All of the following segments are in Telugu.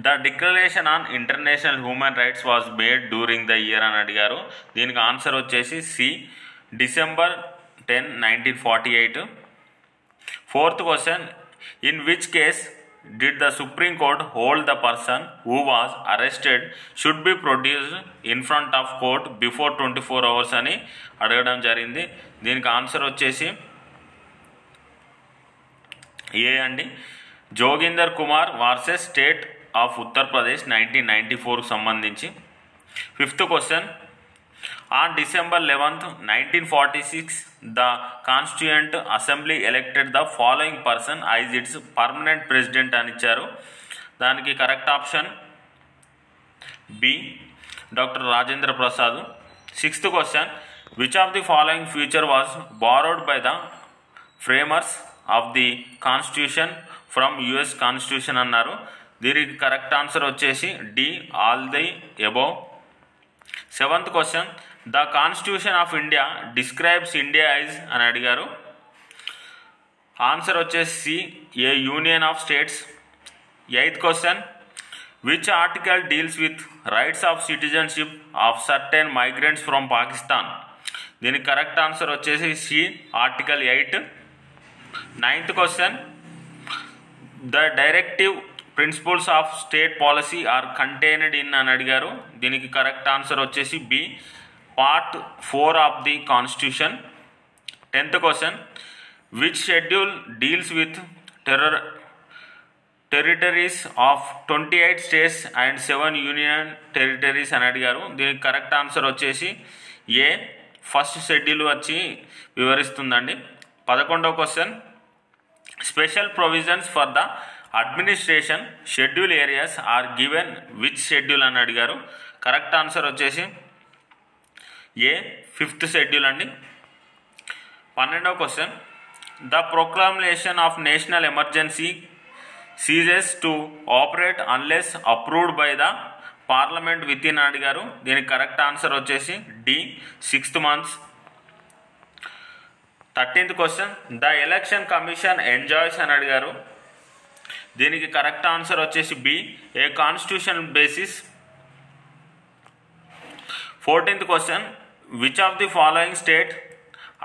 The declaration on international human rights was made during the year అని అడిగారు. దీనికి ఆన్సర్ వచ్చేసి C, December 10, 1948. Fourth question, in which case did the Supreme Court hold the person who was arrested should be produced in front of court before 24 hours అని అడగడం జరిగింది. దీనికి ఆన్సర్ వచ్చేసి ఏ అండి, Joginder Kumar versus state of Uttar Pradesh 1994కు సంబంధించి. Fifth question, on December 11, 1946 the Constituent Assembly elected the following person as its permanent president అని ఇచ్చారు. దానికి correct option B, doctor Rajendra Prasad. Sixth question, which of the following feature was borrowed by the framers of the constitution from US constitution అన్నారు. దీనికి కరెక్ట్ ఆన్సర్ వచ్చేసి D, all the above. Seventh question, the constitution of India describes India as అని అడిగారు. ఆన్సర్ వచ్చేసి C, a union of states. Eighth question, which article deals with rights of citizenship of certain migrants from Pakistan. దీనికి కరెక్ట్ ఆన్సర్ వచ్చేసి C, article 8. Ninth question, the directive principles of state policy are contained in అని అడిగారు. దీనికి కరెక్ట్ ఆన్సర్ వచ్చేసి B, part 4 of the constitution. 10th question, which schedule deals with territories of 28 states and 7 union territories అని అడిగారు. దీనికి కరెక్ట్ ఆన్సర్ వచ్చేసి ఏ, ఫస్ట్ షెడ్యూల్ వచ్చి వివరిస్తుందండి. 11వ question, special provisions for the administration schedule areas are given which schedule అని అడిగారు. కరెక్ట్ ఆన్సర్ వచ్చేసి ఏ, 5th షెడ్యూల్ అండి. 12వ question, the proclamation of national emergency ceases to operate unless approved by the parliament within అడిగారు. దీనికి కరెక్ట్ ఆన్సర్ వచ్చేసి D, 6 months. 13th question, the election commission enjoys అని అడిగారు. దీనికి కరెక్ట్ ఆన్సర్ వచ్చేసి B, a constitution basis. 14th question, which of the following state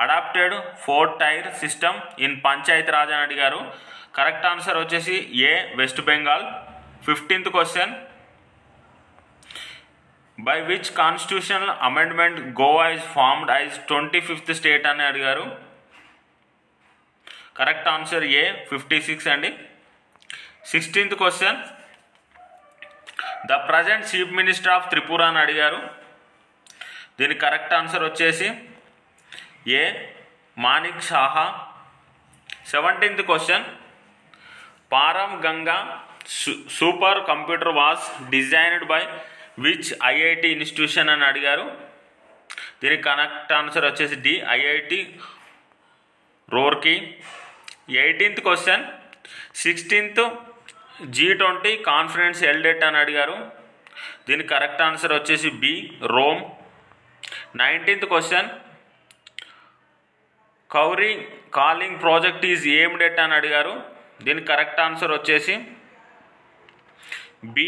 adopted 4-tier system in panchayat raj అని అడిగారు. కరెక్ట్ ఆన్సర్ వచ్చేసి A, West Bengal. 15th question, by which constitutional amendment Goa is formed as 25th state అని అడిగారు. కరెక్ట్ ఆన్సర్ ఏ, 56 అండి. 16th question, the present chief minister of Tripura అని అడిగారు. దీనికి కరెక్ట్ ఆన్సర్ వచ్చేసి ఏ, Manik Saha. 17th question, Param Ganga super computer was designed by which IIT institution అని అడిగారు. దీనికి కరెక్ట్ ఆన్సర్ వచ్చేసి D, IIT Roorkee. 18th question, 16th G20 conference held అని అడిగారు. దీనికి కరెక్ట్ ఆన్సర్ వచ్చేసి B, Rome. 19th question, Cauvery calling project is aimed at అని అడిగారు. దీనికి కరెక్ట్ ఆన్సర్ వచ్చేసి B,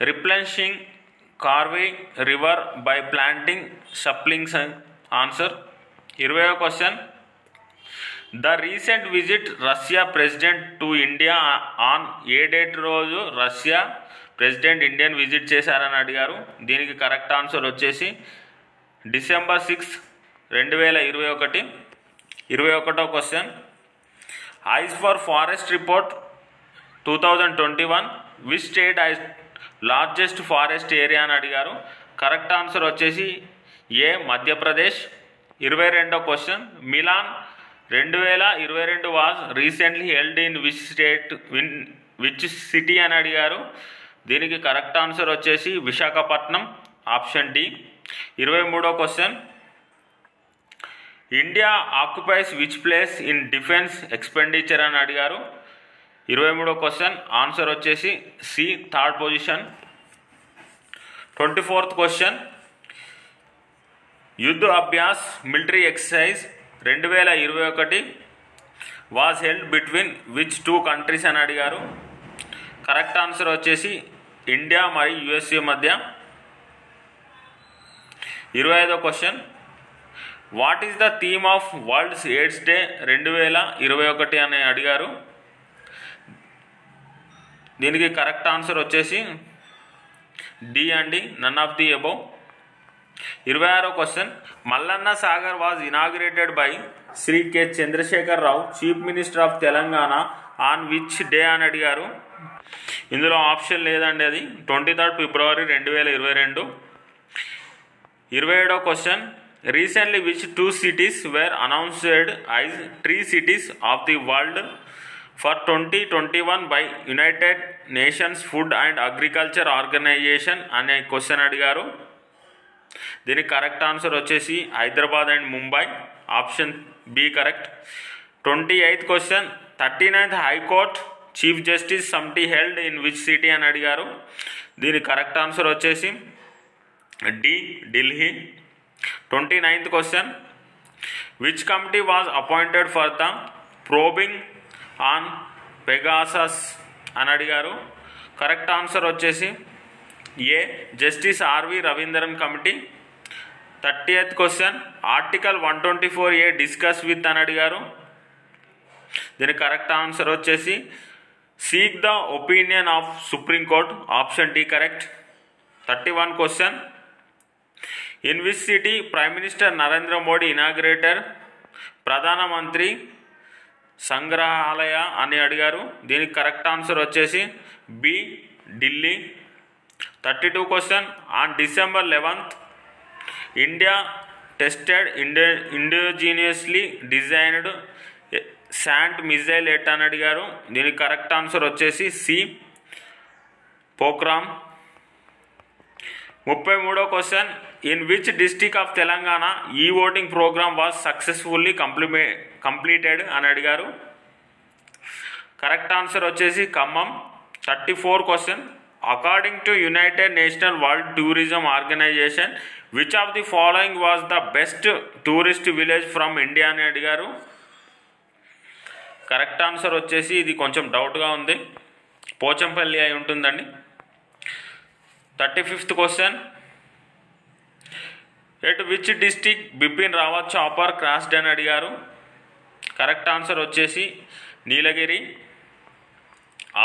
replenishing Cauvery river by planting saplings answer. 20వ question, the recent visit Russia president to India on a date రోజు రష్యా ప్రెసిడెంట్ ఇండియన్ విజిట్ చేశారని అడిగారు. దీనికి కరెక్ట్ ఆన్సర్ వచ్చేసి December 6, 2021. 21వ question, as per forest report 2021 which state has largest forest area అని అడిగారు. కరెక్ట్ ఆన్సర్ వచ్చేసి ఏ, మధ్యప్రదేశ్. 22వ question, Milan 2022 was recently held in which state which city అని అడిగారు. దీనికి కరెక్ట్ ఆన్సర్ వచ్చేసి విశాఖపట్నం, ఆప్షన్ డి. 23వ question, India occupies which place in defence expenditure అని అడిగారు. 23వ క్వశ్చన్ ఆన్సర్ వచ్చేసి C, 3rd position. 24th question, Yudh Abhyas military exercise 2021 was held between which 2 countries అని అడిగారు. కరెక్ట్ ఆన్సర్ వచ్చేసి ఇండియా మరియు యుఎస్ఏ మధ్య. 25వ question, what is the theme of world's AIDS day 2021 అని అడిగారు. దీనికి కరెక్ట్ ఆన్సర్ వచ్చేసి డి అండి, నన్ ఆఫ్ ది అబౌవ్. 26వ question, Mallanna Sagar was inaugurated by Shri K Chandrashekar Rao, chief minister of Telangana, on which day అని అడిగారు. ఇందులో ఆప్షన్ లేదండి, అది 23 ఫిబ్రవరి 2022. 27వ క్వశ్చన్, recently which 2 cities wear announced as tree cities of the world for 2021 by United Nations Food and Agriculture Organization అనే క్వశ్చన్ అడిగారు. దీనికి కరెక్ట్ ఆన్సర్ వచ్చేసి Hyderabad and Mumbai, option B correct. 28th question, 39th high court chief justice committee held in which city అని అడిగారు. దీని కరెక్ట్ ఆన్సర్ వచ్చేసి D, Delhi. 29th question, which committee was appointed for the probing on Pegasus అని అడిగారు. కరెక్ట్ ఆన్సర్ వచ్చేసి A, justice R V Ravindran committee. 30th question, article 124A discuss with అని అడిగారు. దీనికి కరెక్ట్ ఆన్సర్ వచ్చేసి seek the opinion of supreme court, option D correct. 31 question, in which city prime minister Narendra Modi inaugurated Pradhanmantri Sangrahalaya అని అడిగారు. దీనికి కరెక్ట్ ఆన్సర్ వచ్చేసి B, Delhi. 32 question, on December 11th India tested indigenously designed SANT missile at అని అడిగారు. దీనికి కరెక్ట్ ఆన్సర్ వచ్చేసి సి, పోఖ్రాన్. 33వ question, in which district of Telangana e voting programme was successfully completed అని అడిగారు. కరెక్ట్ ఆన్సర్ వచ్చేసి Khammam. 34 question, according to United National World Tourism Organization which of the following was the best tourist village from India అని అడిగారు. కరెక్ట్ ఆన్సర్ వచ్చేసి ఇది కొంచెం డౌట్గా ఉంది, పోచంపల్లి అయి ఉంటుందండి. 35th question, at which district Bipin Rawat chopper crashed అని అడిగారు. కరెక్ట్ ఆన్సర్ వచ్చేసి Nilgiri,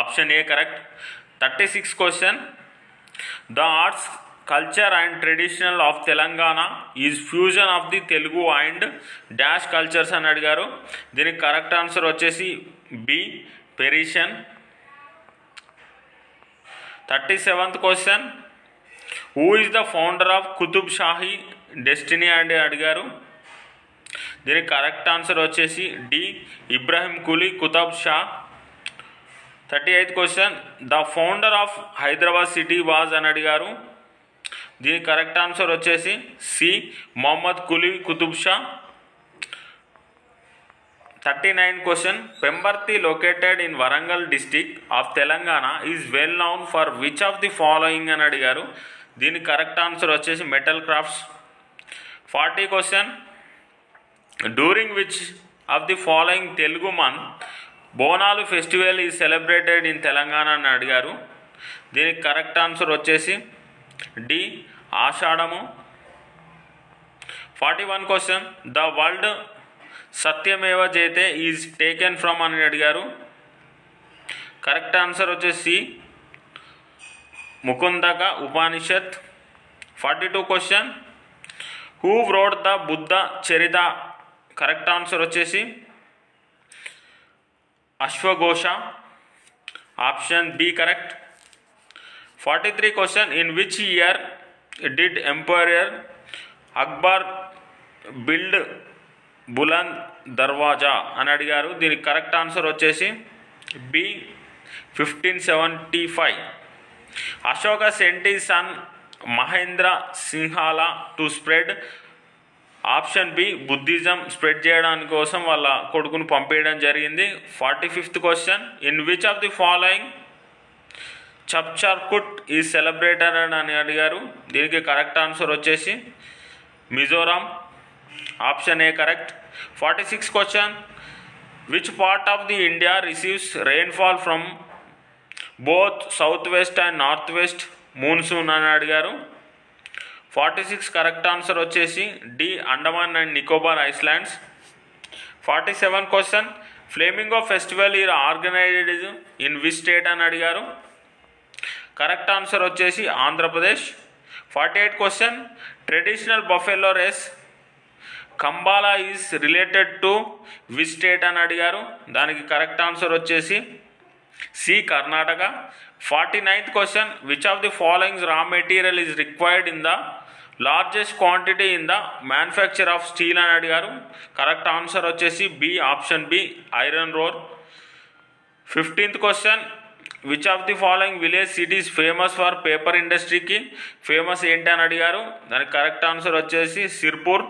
option A correct. 36th question, the arts culture and traditional of Telangana is fusion of the Telugu and dash cultures అని అడిగారు. దీనికి కరెక్ట్ ఆన్సర్ వచ్చేసి B, Persian. 37th question, who is the founder of Qutb Shahi dynasty అని అడిగారు. దీనికి కరెక్ట్ ఆన్సర్ వచ్చేసి D, Ibrahim Quli Qutb Shah. 38th question, the founder of Hyderabad city was అని అడిగారు. దీనికి కరెక్ట్ ఆన్సర్ వచ్చేసి C, Mohammed Quli Qutb Shah. 39th question, Pembarthi located in Warangal district of Telangana is well known for which of the following అని అడిగారు. దీనికి కరెక్ట్ ఆన్సర్ వచ్చేసి metal crafts. 40 question, during which of the following Telugu month Bonalu festival is celebrated in Telangana అని అడిగారు. దీనికి కరెక్ట్ ఆన్సర్ వచ్చేసి డి, ఆషాఢము. 41 క్వశ్చన్, the world Satyameva Jayate is taken from అని అడిగారు. కరెక్ట్ ఆన్సర్ వచ్చేసి Mundaka Upanishad. 42 question, who wrote the Buddha Charita. Correct answer వచ్చేసి అశ్వఘోష, option B correct. 43 question, in which year did emperor Akbar build Buland Darwaza అని అడిగారు. దీనికి కరెక్ట్ ఆన్సర్ వచ్చేసి B, 1575. Ashoka sent his son Mahendra Sinhala to spread, option B, Buddhism spread చేయడానికి కోసం వాళ్ళ కొడుకును పంపేయడం జరిగింది. 45th question, in which of the following Chapchar Kut is celebrated అని అడిగారు. దీనికి కరెక్ట్ ఆన్సర్ వచ్చేసి Mizoram, option A correct. 46th question, which part of the India receives rainfall from both south west and north west monsoon అని అడిగారు. 46 కరెక్ట్ ఆన్సర్ వచ్చేసి D Andaman and Nicobar islands. 47 question flamingo festival is organised in which state అని అడిగారు. కరెక్ట్ ఆన్సర్ వచ్చేసి Andhra Pradesh. 48 question traditional buffalo race Kambala is related to which state అని అడిగారు. దానికి కరెక్ట్ ఆన్సర్ వచ్చేసి C Karnataka. 49th question which of the following raw material is required in the largest quantity in the manufacture of steel అని అడిగారు. కరెక్ట్ ఆన్సర్ వచ్చేసి B option B iron ore. 15th question which of the following village cities famous for paper ఇండస్ట్రీకి ఫేమస్ ఏంటి అని అడిగారు. దానికి కరెక్ట్ ఆన్సర్ వచ్చేసి సిర్పూర్.